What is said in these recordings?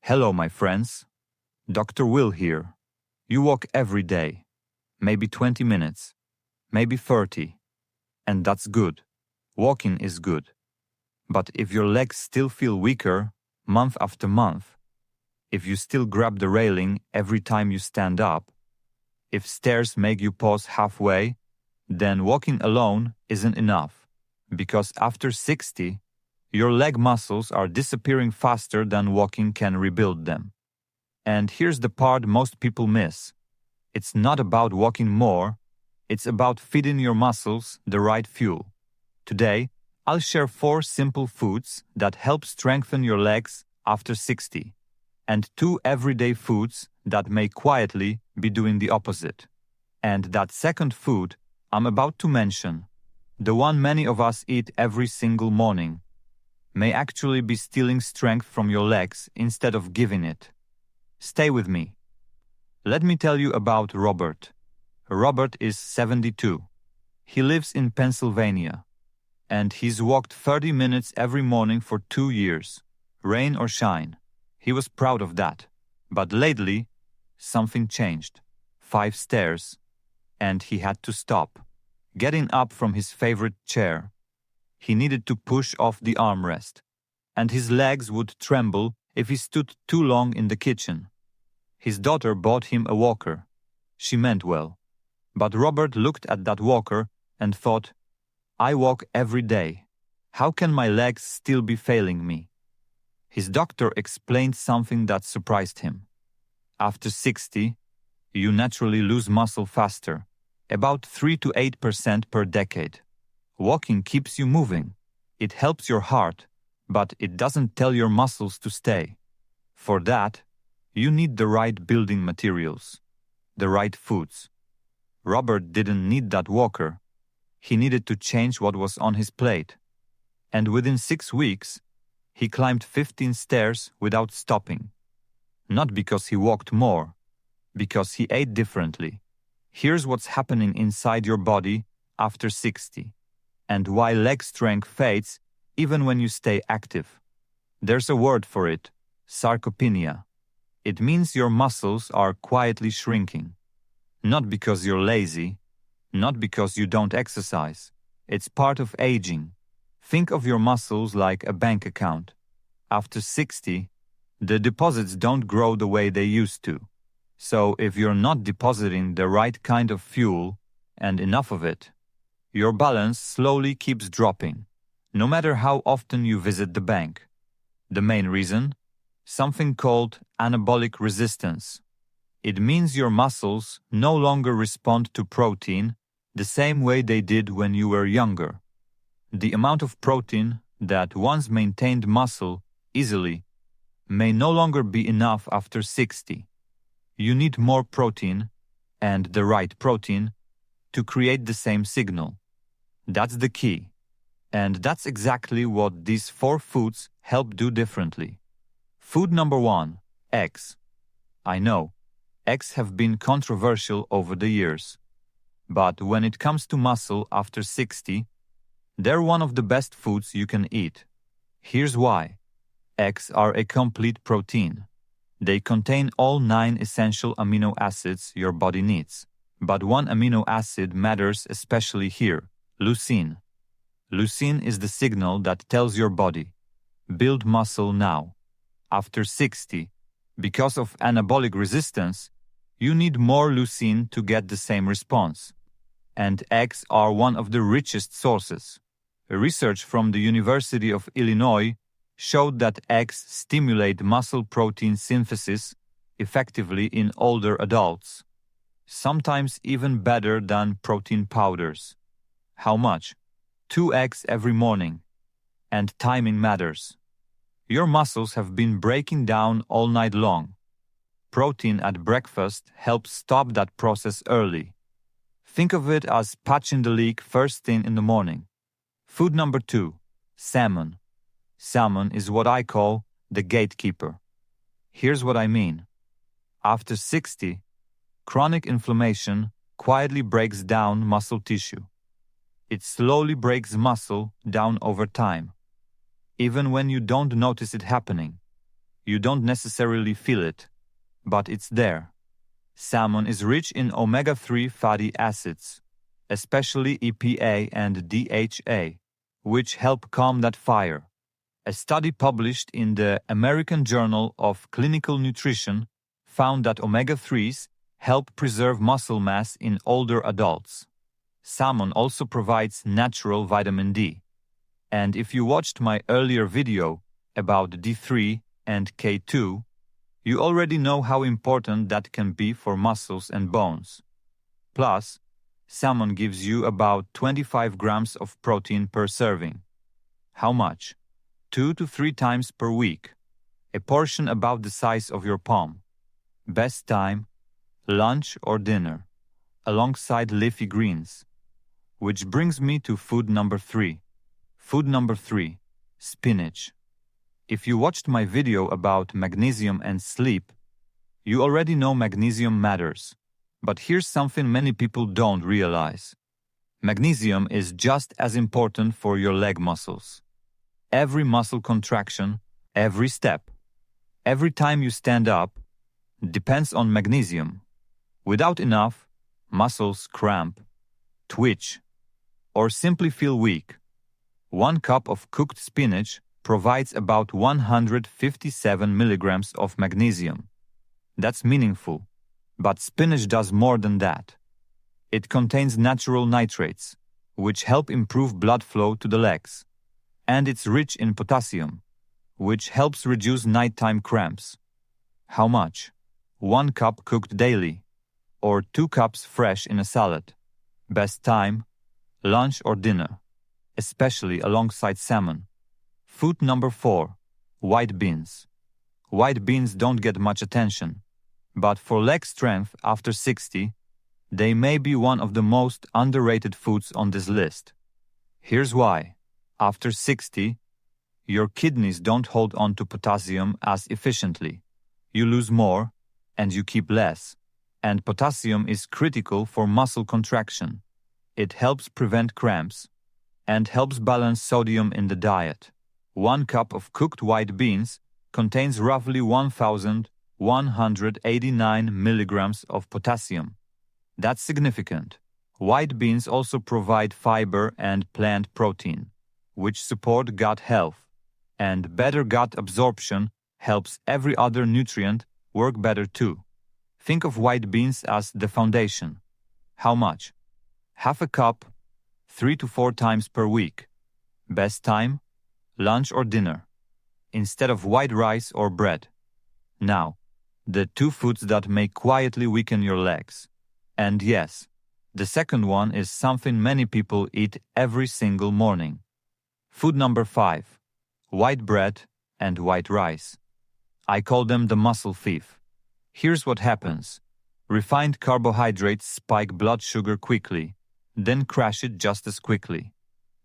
Hello, my friends. Dr. Will here. You walk every day, maybe 20 minutes, maybe 30, and that's good. Walking is good. But if your legs still feel weaker month after month, if you still grab the railing every time you stand up, if stairs make you pause halfway, then walking alone isn't enough, because after 60, your leg muscles are disappearing faster than walking can rebuild them. And here's the part most people miss. It's not about walking more, it's about feeding your muscles the right fuel. Today, I'll share 4 simple foods that help strengthen your legs after 60, and 2 everyday foods that may quietly be doing the opposite. And that second food I'm about to mention, the one many of us eat every single morning, may actually be stealing strength from your legs instead of giving it. Stay with me. Let me tell you about Robert. Robert is 72. He lives in Pennsylvania, and he's walked 30 minutes every morning for 2 years, rain or shine. He was proud of that. But lately, something changed. 5 stairs, and he had to stop. Getting up from his favorite chair, he needed to push off the armrest, and his legs would tremble if he stood too long in the kitchen. His daughter bought him a walker. She meant well. But Robert looked at that walker and thought, I walk every day. How can my legs still be failing me? His doctor explained something that surprised him. After 60, you naturally lose muscle faster, about 3 to 8% per decade. Walking keeps you moving. It helps your heart, but it doesn't tell your muscles to stay. For that, you need the right building materials, the right foods. Robert didn't need that walker. He needed to change what was on his plate. And within 6 weeks, he climbed 15 stairs without stopping. Not because he walked more, because he ate differently. Here's what's happening inside your body after 60, and why leg strength fades even when you stay active. There's a word for it, sarcopenia. It means your muscles are quietly shrinking. Not because you're lazy, not because you don't exercise. It's part of aging. Think of your muscles like a bank account. After 60, the deposits don't grow the way they used to. So if you're not depositing the right kind of fuel and enough of it, your balance slowly keeps dropping, no matter how often you visit the bank. The main reason? Something called anabolic resistance. It means your muscles no longer respond to protein the same way they did when you were younger. The amount of protein that once maintained muscle easily may no longer be enough after 60. You need more protein, and the right protein, to create the same signal. That's the key. And that's exactly what these 4 foods help do differently. Food number 1, eggs. I know, eggs have been controversial over the years. But when it comes to muscle after 60, they're one of the best foods you can eat. Here's why. Eggs are a complete protein. They contain all 9 essential amino acids your body needs. But one amino acid matters especially here, leucine. Leucine is the signal that tells your body, build muscle now. After 60, because of anabolic resistance, you need more leucine to get the same response. And eggs are one of the richest sources. Research from the University of Illinois showed that eggs stimulate muscle protein synthesis effectively in older adults, sometimes even better than protein powders. How much? 2 eggs every morning. And timing matters. Your muscles have been breaking down all night long. Protein at breakfast helps stop that process early. Think of it as patching the leak first thing in the morning. Food number 2, salmon. Salmon is what I call the gatekeeper. Here's what I mean. After 60, chronic inflammation quietly breaks down muscle tissue. It slowly breaks muscle down over time. Even when you don't notice it happening, You don't necessarily feel it, but it's there. Salmon is rich in omega-3 fatty acids, especially EPA and DHA, which help calm that fire. A study published in the American Journal of Clinical Nutrition found that omega-3s help preserve muscle mass in older adults. Salmon also provides natural vitamin D. And if you watched my earlier video about D3 and K2, you already know how important that can be for muscles and bones. Plus, salmon gives you about 25 grams of protein per serving. How much? 2 to 3 times per week. A portion about the size of your palm. Best time, lunch or dinner, alongside leafy greens. Which brings me to food number 3. Food number 3, spinach. If you watched my video about magnesium and sleep, you already know magnesium matters. But here's something many people don't realize. Magnesium is just as important for your leg muscles. Every muscle contraction, every step, every time you stand up, depends on magnesium. Without enough, muscles cramp, twitch, or simply feel weak. 1 cup of cooked spinach provides about 157 milligrams of magnesium. That's meaningful, but spinach does more than that. It contains natural nitrates, which help improve blood flow to the legs. And it's rich in potassium, which helps reduce nighttime cramps. How much? 1 cup cooked daily, or 2 cups fresh in a salad. Best time? Lunch or dinner, especially alongside salmon. Food number 4, white beans. White beans don't get much attention, but for leg strength after 60, they may be one of the most underrated foods on this list. Here's why. After 60, your kidneys don't hold on to potassium as efficiently. You lose more, and you keep less. And potassium is critical for muscle contraction. It helps prevent cramps and helps balance sodium in the diet. 1 cup of cooked white beans contains roughly 1,189 milligrams of potassium. That's significant. White beans also provide fiber and plant protein, which support gut health, and better gut absorption helps every other nutrient work better too. Think of white beans as the foundation. How much? Half a cup, 3 to 4 times per week. Best time? Lunch or dinner, instead of white rice or bread. Now, the 2 foods that may quietly weaken your legs. And yes, the second one is something many people eat every single morning. Food number 5, white bread and white rice. I call them the muscle thief. Here's what happens. Refined carbohydrates spike blood sugar quickly, then crash it just as quickly.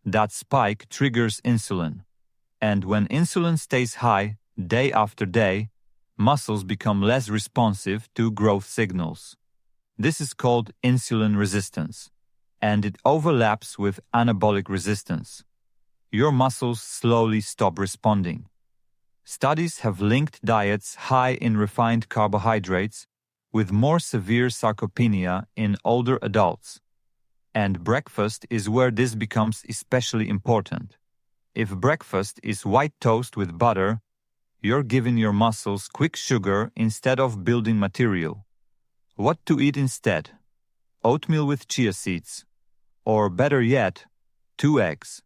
That spike triggers insulin. And when insulin stays high day after day, muscles become less responsive to growth signals. This is called insulin resistance, and it overlaps with anabolic resistance. Your muscles slowly stop responding. Studies have linked diets high in refined carbohydrates with more severe sarcopenia in older adults. And breakfast is where this becomes especially important. If breakfast is white toast with butter, you're giving your muscles quick sugar instead of building material. What to eat instead? Oatmeal with chia seeds. Or better yet, 2 eggs.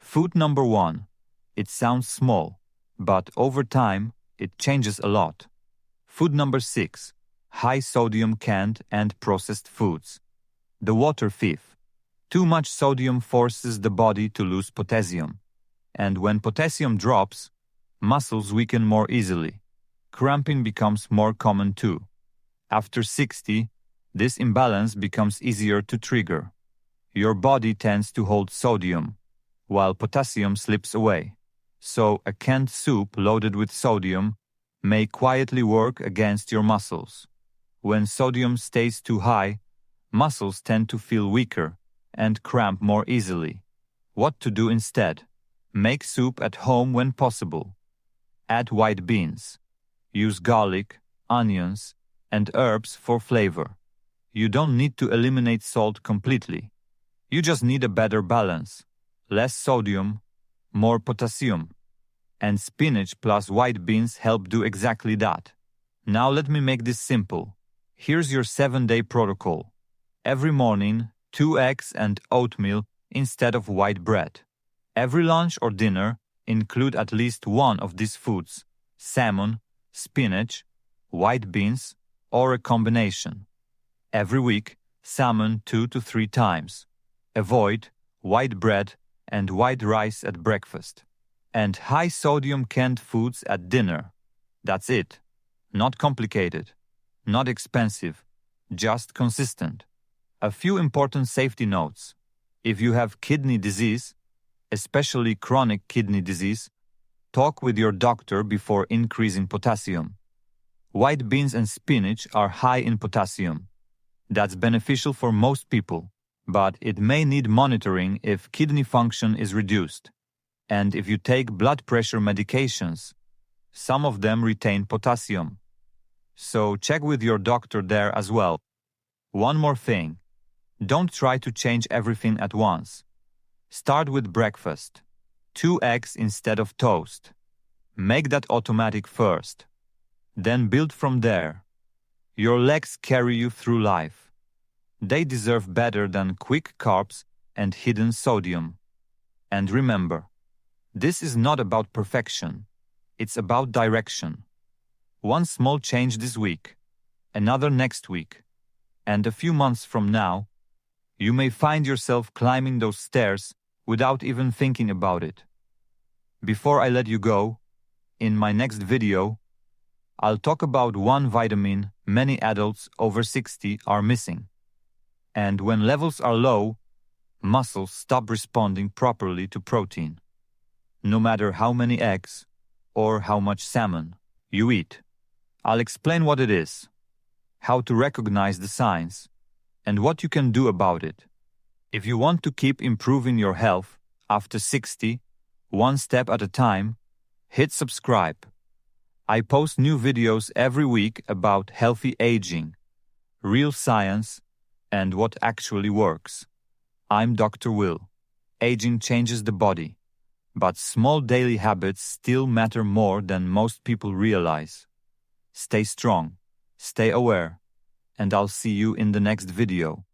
Food number 1. It sounds small, but over time, it changes a lot. Food number 6. High-sodium canned and processed foods. The water thief. Too much sodium forces the body to lose potassium. And when potassium drops, muscles weaken more easily. Cramping becomes more common too. After 60, this imbalance becomes easier to trigger. Your body tends to hold sodium, while potassium slips away. So a canned soup loaded with sodium may quietly work against your muscles. When sodium stays too high, muscles tend to feel weaker and cramp more easily. What to do instead? Make soup at home when possible. Add white beans. Use garlic, onions, and herbs for flavor. You don't need to eliminate salt completely. You just need a better balance. Less sodium, more potassium. And spinach plus white beans help do exactly that. Now let me make this simple. Here's your 7-day protocol. Every morning, 2 eggs and oatmeal instead of white bread. Every lunch or dinner, include at least one of these foods: salmon, spinach, white beans, or a combination. Every week, salmon 2 to 3 times. Avoid white bread and white rice at breakfast. And high-sodium canned foods at dinner. That's it. Not complicated. Not expensive. Just consistent. A few important safety notes. If you have kidney disease, especially chronic kidney disease, talk with your doctor before increasing potassium. White beans and spinach are high in potassium. That's beneficial for most people, but it may need monitoring if kidney function is reduced. And if you take blood pressure medications, some of them retain potassium. So check with your doctor there as well. One more thing. Don't try to change everything at once. Start with breakfast. 2 eggs instead of toast. Make that automatic first. Then build from there. Your legs carry you through life. They deserve better than quick carbs and hidden sodium. And remember, this is not about perfection. It's about direction. One small change this week, another next week, and a few months from now, you may find yourself climbing those stairs without even thinking about it. Before I let you go, in my next video, I'll talk about one vitamin many adults over 60 are missing. And when levels are low, muscles stop responding properly to protein, no matter how many eggs or how much salmon you eat. I'll explain what it is, how to recognize the signs, and what you can do about it. If you want to keep improving your health after 60, one step at a time, hit subscribe. I post new videos every week about healthy aging, real science, and what actually works. I'm Dr. Will. Aging changes the body, but small daily habits still matter more than most people realize. Stay strong, stay aware, and I'll see you in the next video.